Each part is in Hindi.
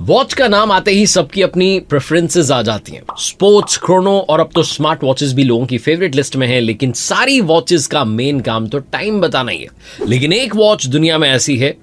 वॉच का नाम आते ही सबकी अपनी प्रेफरेंसेस आ जाती हैं। स्पोर्ट्स, क्रोनो और अब तो स्मार्ट वॉचेस भी लोगों की फेवरेट लिस्ट में है। लेकिन सारी वॉचेस का मेन काम तो टाइम बताना ही है। लेकिन एक वॉच दुनिया में ऐसी है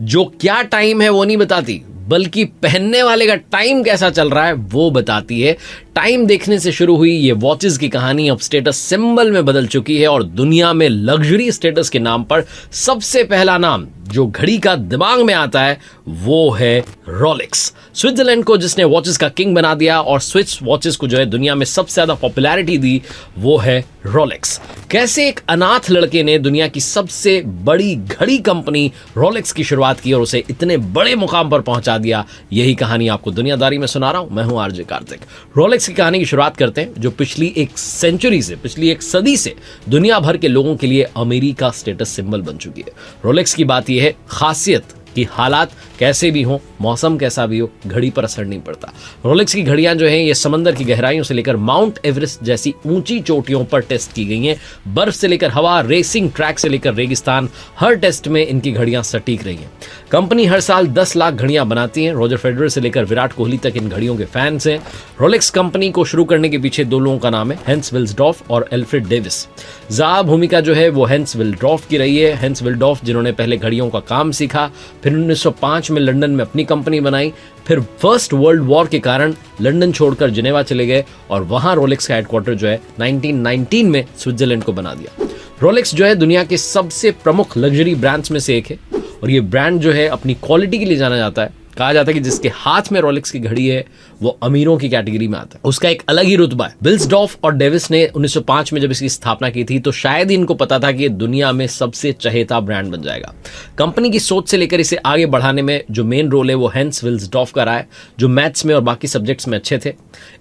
जो क्या टाइम है वो नहीं बताती, बल्कि पहनने वाले का टाइम कैसा चल रहा है वो बताती है। टाइम देखने से शुरू हुई ये वॉचेस की कहानी अब स्टेटस सिंबल में बदल चुकी है और दुनिया में लग्जरी स्टेटस के नाम पर सबसे पहला नाम जो घड़ी का दिमाग में आता है वो है रोलेक्स। स्विट्जरलैंड को जिसने वॉचेस का किंग बना दिया और स्विस वॉचेस को जो है दुनिया में सबसे ज्यादा पॉपुलैरिटी दी वो है रोलेक्स। कैसे एक अनाथ लड़के ने दुनिया की सबसे बड़ी घड़ी कंपनी रोलेक्स की शुरुआत की और उसे इतने बड़े मुकाम पर पहुंचा दिया, यही कहानी आपको दुनियादारी में सुना रहा हूं। मैं हूं आरजे कार्तिक। रोलेक्स की कहानी की शुरुआत करते हैं जो पिछली एक सेंचुरी से, पिछली एक सदी से दुनिया भर के लोगों के लिए अमीरी का स्टेटस सिंबल बन चुकी है। रोलेक्स की बात यह है, खासियत कि हालात कैसे भी हों, मौसम कैसा भी हो, घड़ी पर असर नहीं पड़ता। रोलेक्स की घड़ियां जो हैं ये समंदर की गहराइयों से लेकर माउंट एवरेस्ट जैसी ऊंची चोटियों पर टेस्ट की गई हैं। बर्फ से लेकर हवा, रेसिंग ट्रैक से लेकर रेगिस्तान, हर टेस्ट में इनकी घड़ियां सटीक रही हैं। कंपनी हर साल 10 लाख घड़ियां बनाती हैं। रॉजर फेडरर से लेकर विराट कोहली तक इन घड़ियों के फैंस हैं। रोलेक्स कंपनी को शुरू करने के पीछे दो लोगों का नाम है, हेंस विल्सडॉर्फ और एल्फ्रेड डेविस। ज़्यादा भूमिका जो है वो हेंस विल्सडॉर्फ की रही है। हेंस विल्सडॉर्फ जिन्होंने पहले घड़ियों का काम सीखा, फिर 1905 में लंदन में अपनी कंपनी बनाई, फिर फर्स्ट वर्ल्ड वॉर के कारण लंदन छोड़कर जिनेवा चले गए और वहां रोलेक्स का हेडक्वार्टर जो है 1919 में स्विट्जरलैंड को बना दिया। रोलेक्स जो है दुनिया के सबसे प्रमुख लग्जरी ब्रांड्स में से एक है और ये ब्रांड जो है अपनी क्वालिटी के लिए जाना जाता है। कहा जाता है कि जिसके हाथ में रोलेक्स की घड़ी है वो अमीरों की कैटेगरी में आता है, उसका एक अलग ही रुतबा है। विल्सडॉर्फ और डेविस ने 1905 में जब इसकी स्थापना की थी तो शायद ही इनको पता था कि ये दुनिया में सबसे चहेता ब्रांड बन जाएगा। कंपनी की सोच से लेकर इसे आगे बढ़ाने में जो मेन रोल है वो हेंस विल्सडॉर्फ का रहा है, जो मैथ्स में और बाकी सब्जेक्ट्स में अच्छे थे।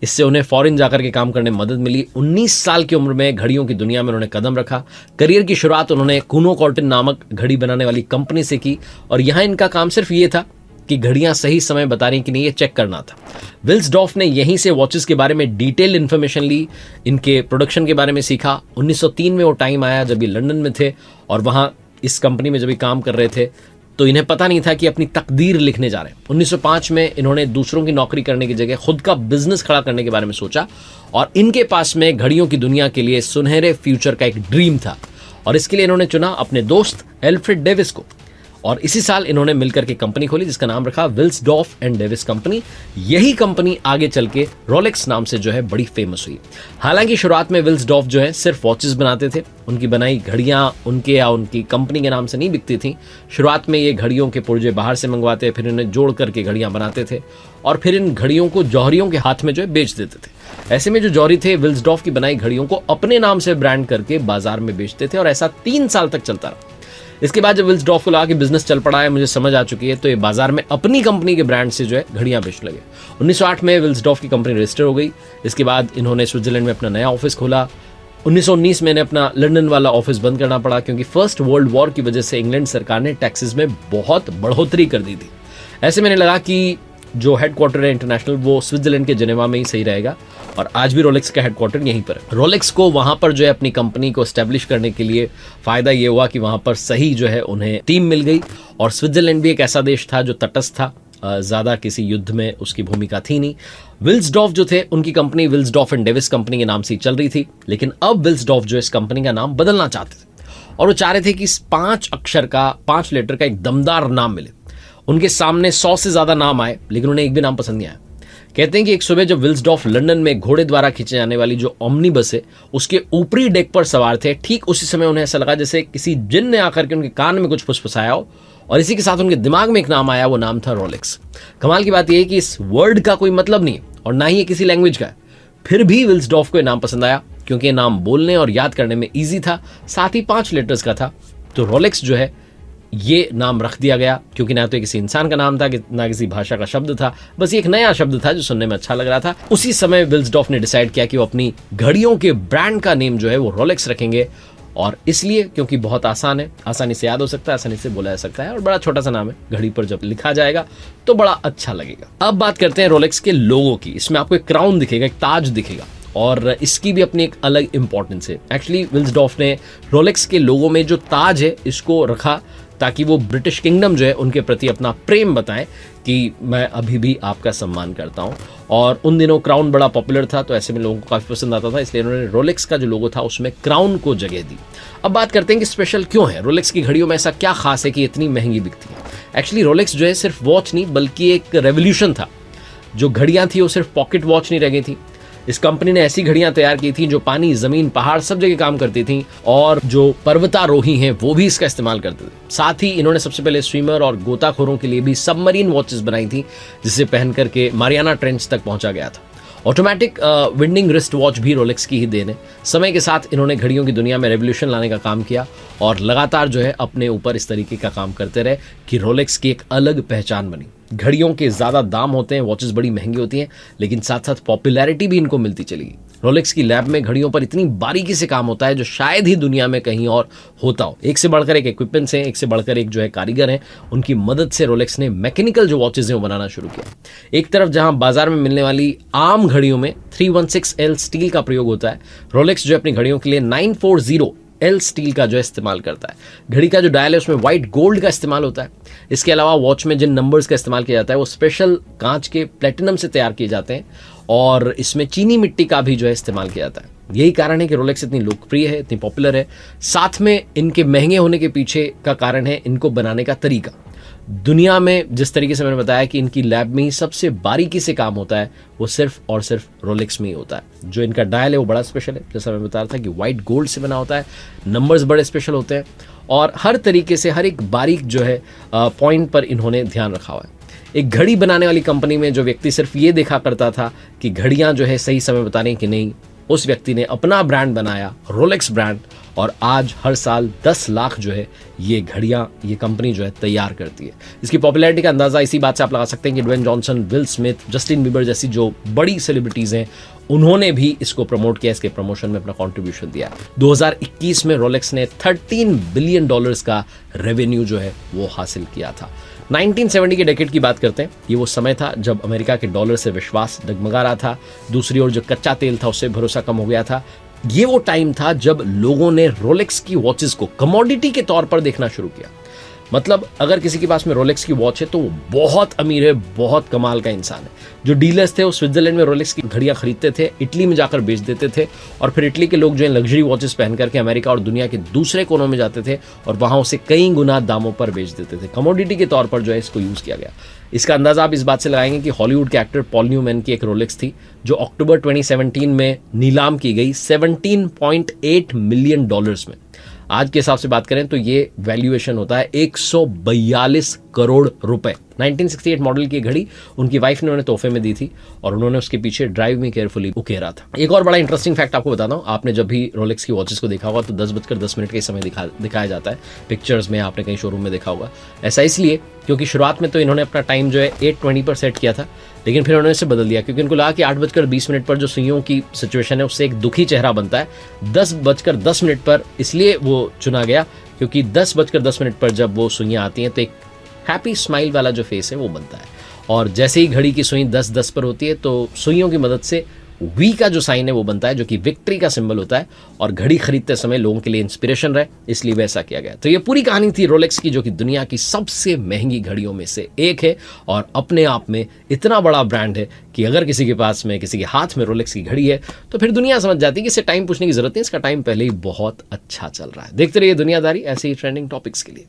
इससे उन्हें फॉरेन जाकर के काम करने में मदद मिली। 19 साल की उम्र में घड़ियों की दुनिया में उन्होंने कदम रखा। करियर की शुरुआत उन्होंने कुनो कॉर्टन नामक घड़ी बनाने वाली कंपनी से की और यहाँ इनका काम सिर्फ ये था कि घड़ियां सही समय बता रही कि नहीं ये चेक करना था। विल्सडॉर्फ ने यहीं से वॉचेस के बारे में डिटेल इन्फॉर्मेशन ली, इनके प्रोडक्शन के बारे में सीखा। 1903 में वो टाइम आया जब ये लंदन में थे और वहां इस कंपनी में जब ये काम कर रहे थे तो इन्हें पता नहीं था कि अपनी तकदीर लिखने जा रहे हैं। 1905 में इन्होंने दूसरों की नौकरी करने की जगह खुद का बिजनेस खड़ा करने के बारे में सोचा और इनके पास में घड़ियों की दुनिया के लिए सुनहरे फ्यूचर का एक ड्रीम था और इसके लिए इन्होंने चुना अपने दोस्त एल्फ्रेड डेविस को। और इसी साल इन्होंने मिलकर के कंपनी खोली जिसका नाम रखा विल्सडॉर्फ एंड डेविस कंपनी। यही कंपनी आगे चल के रोलेक्स नाम से जो है बड़ी फेमस हुई। हालांकि शुरुआत में विल्सडॉर्फ जो है सिर्फ वॉचेस बनाते थे, उनकी बनाई घड़ियां उनके या उनकी कंपनी के नाम से नहीं बिकती थी। शुरुआत में ये घड़ियों के पुर्जे बाहर से मंगवाते, फिर इन्हें जोड़ करके घड़ियां बनाते थे और फिर इन घड़ियों को जौहरियों के हाथ में जो है बेच देते थे। ऐसे में जो जौहरी थे विल्सडॉर्फ की बनाई घड़ियों को अपने नाम से ब्रांड करके बाजार में बेचते थे और ऐसा 3 साल तक चलता रहा। इसके बाद जब विल्सडॉर्फ को लगा कि बिजनेस चल पड़ा है, मुझे समझ आ चुकी है, तो ये बाजार में अपनी कंपनी के ब्रांड से जो है घड़ियां बेचने लगे। 1908 में विल्सडॉर्फ की कंपनी रजिस्टर हो गई। इसके बाद इन्होंने स्विट्जरलैंड में अपना नया ऑफिस खोला। 1919 में इन्हें अपना लंदन वाला ऑफिस बंद करना पड़ा क्योंकि फर्स्ट वर्ल्ड वॉर की वजह से इंग्लैंड सरकार ने टैक्सेस में बहुत बढ़ोतरी कर दी थी। ऐसे में लगा कि जो हेडक्वार्टर है इंटरनेशनल वो स्विट्जरलैंड के जिनेवा में ही सही रहेगा और आज भी रोलेक्स का हेडक्वार्टर यहीं पर है। रोलेक्स को वहां पर जो है अपनी कंपनी को एस्टेब्लिश करने के लिए फायदा ये हुआ कि वहां पर सही जो है उन्हें टीम मिल गई और स्विट्जरलैंड भी एक ऐसा देश था जो तटस्थ था, ज़्यादा किसी युद्ध में उसकी भूमिका थी नहीं। विल्सडॉर्फ जो थे उनकी company Wilsdorf and Davis company के नाम से ही चल रही थी, लेकिन अब विल्सडॉर्फ जो इस कंपनी का नाम बदलना चाहते थे और वो चाह रहे थे कि इस 5 अक्षर का 5 लेटर का एक दमदार नाम मिले। उनके सामने 100 से ज्यादा नाम आए लेकिन उन्हें एक भी नाम पसंद नहीं आया। कहते हैं कि एक सुबह जब विल्सडॉर्फ लंदन में घोड़े द्वारा खींचे जाने वाली जो ओमनी बस है उसके ऊपरी डेक पर सवार थे, ठीक उसी समय उन्हें ऐसा लगा जैसे किसी जिन ने आकर के उनके कान में कुछ फुसफुसाया हो और इसी के साथ उनके दिमाग में एक नाम आया, वो नाम था रोलेक्स। कमाल की बात यह है कि इस वर्ड का कोई मतलब नहीं और ना ही ये किसी लैंग्वेज का है, फिर भी विल्सडॉर्फ को यह नाम पसंद आया क्योंकि ये नाम बोलने और याद करने में ईजी था, साथ ही 5 लेटर्स का था। तो रोलेक्स जो है ये नाम रख दिया गया क्योंकि ना तो किसी इंसान का नाम था ना किसी भाषा का शब्द था, बस ये एक नया शब्द था जो सुनने में अच्छा लग रहा था। उसी समय विल्सडॉर्फ ने डिसाइड किया कि वो अपनी घड़ियों के ब्रांड का नेम जो है वो रोलेक्स रखेंगे और इसलिए क्योंकि बहुत आसान है, आसानी से याद हो सकता है, आसानी से बोला जा सकता है और बड़ा छोटा सा नाम है, घड़ी पर जब लिखा जाएगा तो बड़ा अच्छा लगेगा। अब बात करते हैं रोलेक्स के लोगो की। इसमें आपको एक क्राउन दिखेगा, एक ताज दिखेगा और इसकी भी अपनी एक अलग इंपॉर्टेंस है। एक्चुअली विल्सडॉर्फ ने रोलेक्स के लोगो में जो ताज है इसको रखा ताकि वो ब्रिटिश किंगडम जो है उनके प्रति अपना प्रेम बताएं कि मैं अभी भी आपका सम्मान करता हूं। और उन दिनों क्राउन बड़ा पॉपुलर था, तो ऐसे में लोगों को काफ़ी पसंद आता था, इसलिए उन्होंने रोलेक्स का जो लोगो था उसमें क्राउन को जगह दी। अब बात करते हैं कि स्पेशल क्यों है, रोलेक्स की घड़ियों में ऐसा क्या खास है कि इतनी महंगी बिकती है। एक्चुअली रोलेक्स जो है सिर्फ वॉच नहीं बल्कि एक रेवोल्यूशन था। जो घड़ियां थी वो सिर्फ पॉकेट वॉच नहीं रह गई थी। इस कंपनी ने ऐसी घड़ियां तैयार की थी जो पानी, जमीन, पहाड़ सब जगह काम करती थी, और जो पर्वतारोही हैं वो भी इसका इस्तेमाल करते थे। साथ ही इन्होंने सबसे पहले स्विमर और गोताखोरों के लिए भी सबमरीन वॉचेस बनाई थी, जिसे पहन करके मारियाना ट्रेंच तक पहुंचा गया था। ऑटोमेटिक विंडिंग रिस्ट वॉच भी रोलेक्स की ही देन है। समय के साथ इन्होंने घड़ियों की दुनिया में रेवोल्यूशन लाने का काम किया और लगातार जो है अपने ऊपर इस तरीके का काम करते रहे कि रोलेक्स की एक अलग पहचान बनी। घड़ियों के ज़्यादा दाम होते हैं, वॉचेस बड़ी महंगी होती हैं, लेकिन साथ साथ पॉपुलैरिटी भी इनको मिलती चली गई। रोलेक्स की लैब में घड़ियों पर इतनी बारीकी से काम होता है जो शायद ही दुनिया में कहीं और होता हो। एक से बढ़कर एक इक्विपमेंट्स हैं, एक से बढ़कर एक जो है कारीगर हैं, उनकी मदद से रोलेक्स ने मैकेनिकल जो वॉचेस हैं वो बनाना शुरू किया। एक तरफ जहां बाजार में मिलने वाली आम घड़ियों में 316L स्टील का प्रयोग होता है, रोलेक्स जो अपनी घड़ियों के लिए 940L स्टील का जो है इस्तेमाल करता है। घड़ी का जो डायल है उसमें व्हाइट गोल्ड का इस्तेमाल होता है। इसके अलावा वॉच में जिन नंबर्स का इस्तेमाल किया जाता है वो स्पेशल कांच के प्लेटिनम से तैयार किए जाते हैं, और इसमें चीनी मिट्टी का भी जो है इस्तेमाल किया जाता है। यही कारण है कि रोलेक्स इतनी लोकप्रिय है, इतनी पॉपुलर है। साथ में इनके महंगे होने के पीछे का कारण है इनको बनाने का तरीका। दुनिया में जिस तरीके से मैंने बताया कि इनकी लैब में ही सबसे बारीकी से काम होता है, वो सिर्फ और सिर्फ रोलेक्स में ही होता है। जो इनका डायल है वो बड़ा स्पेशल है, जैसा मैं बता रहा था कि व्हाइट गोल्ड से बना होता है, नंबर्स बड़े स्पेशल होते हैं, और हर तरीके से हर एक बारीक जो है पॉइंट पर इन्होंने ध्यान रखा हुआ है। एक घड़ी बनाने वाली कंपनी में जो व्यक्ति सिर्फ ये देखा करता था कि घड़ियां जो है सही समय बता रही कि नहीं, उस व्यक्ति ने अपना ब्रांड बनाया, रोलेक्स ब्रांड, और आज हर साल 10 लाख जो है ये घड़ियां ये कंपनी जो है तैयार करती है। इसकी पॉपुलैरिटी का अंदाजा इसी बात से आप लगा सकते हैं कि Dwayne Johnson, Will Smith, Justin Bieber जैसी जो बड़ी सेलिब्रिटीज हैं उन्होंने भी इसको प्रमोट किया, इसके प्रमोशन में अपना कंट्रीब्यूशन दिया। 2021 में रोलेक्स ने $13 बिलियन का रेवेन्यू जो है वो हासिल किया था। 1970 के डेकेड की बात करते हैं। ये वो समय था जब अमेरिका के डॉलर से विश्वास डगमगा रहा था, दूसरी ओर जो कच्चा तेल था उससे भरोसा कम हो गया था। ये वो टाइम था जब लोगों ने रोलेक्स की वॉचेस को कमोडिटी के तौर पर देखना शुरू किया। मतलब अगर किसी के पास में रोलेक्स की वॉच है तो वो बहुत अमीर है, बहुत कमाल का इंसान है। जो डीलर्स थे वो स्विट्जरलैंड में रोलेक्स की घड़ियां खरीदते थे, इटली में जाकर बेच देते थे, और फिर इटली के लोग जो है लग्जरी वॉचेस पहन करके अमेरिका और दुनिया के दूसरे कोनों में जाते थे और वहां उसे कई गुना दामों पर बेच देते थे। कमोडिटी के तौर पर जो है इसको यूज किया गया। इसका अंदाजा आप इस बात से लगाएंगे कि हॉलीवुड के एक्टर पॉल न्यूमैन की एक रोलेक्स थी जो अक्टूबर 2017 में नीलाम की गई $17.8 मिलियन में। आज के हिसाब से बात करें तो ये वैल्यूएशन होता है 142 करोड़ रुपए। 1968 मॉडल की घड़ी उनकी वाइफ ने उन्हें तोहफे में दी थी और उन्होंने उसके पीछे ड्राइव मी केयरफुली उकेरा था। एक और बड़ा इंटरेस्टिंग फैक्ट आपको बताता हूँ, आपने जब भी रोलेक्स की वॉचेस को देखा होगा तो 10:10 के समय दिखाया जाता है पिक्चर्स में, आपने कहीं शोरूम में देखा होगा। ऐसा इसलिए क्योंकि शुरुआत में तो इन्होंने अपना टाइम जो है 8:20 पर सेट किया था, लेकिन फिर उन्होंने इसे बदल दिया क्योंकि उनको लगा कि 8:20 पर जो सुइयों की सिचुएशन है उससे एक दुखी चेहरा बनता है। 10:10 पर इसलिए वो चुना गया क्योंकि 10:10 पर जब वो सुइयां आती हैं तो एक हैप्पी स्माइल वाला जो फेस है वो बनता है, और जैसे ही घड़ी की सुई 10:10 पर होती है तो सुइयों की मदद से वी का जो साइन है वो बनता है जो कि विक्ट्री का सिंबल होता है, और घड़ी खरीदते समय लोगों के लिए इंस्पिरेशन रहे, इसलिए वैसा किया गया। तो ये पूरी कहानी थी रोलेक्स की, जो कि दुनिया की सबसे महंगी घड़ियों में से एक है और अपने आप में इतना बड़ा ब्रांड है कि अगर किसी के पास में, किसी के हाथ में रोलेक्स की घड़ी है तो फिर दुनिया समझ जाती है कि इसे टाइम पूछने की जरूरत नहीं, इसका टाइम पहले ही बहुत अच्छा चल रहा है। देखते रहिए दुनियादारी ऐसे ही ट्रेंडिंग टॉपिक्स के लिए।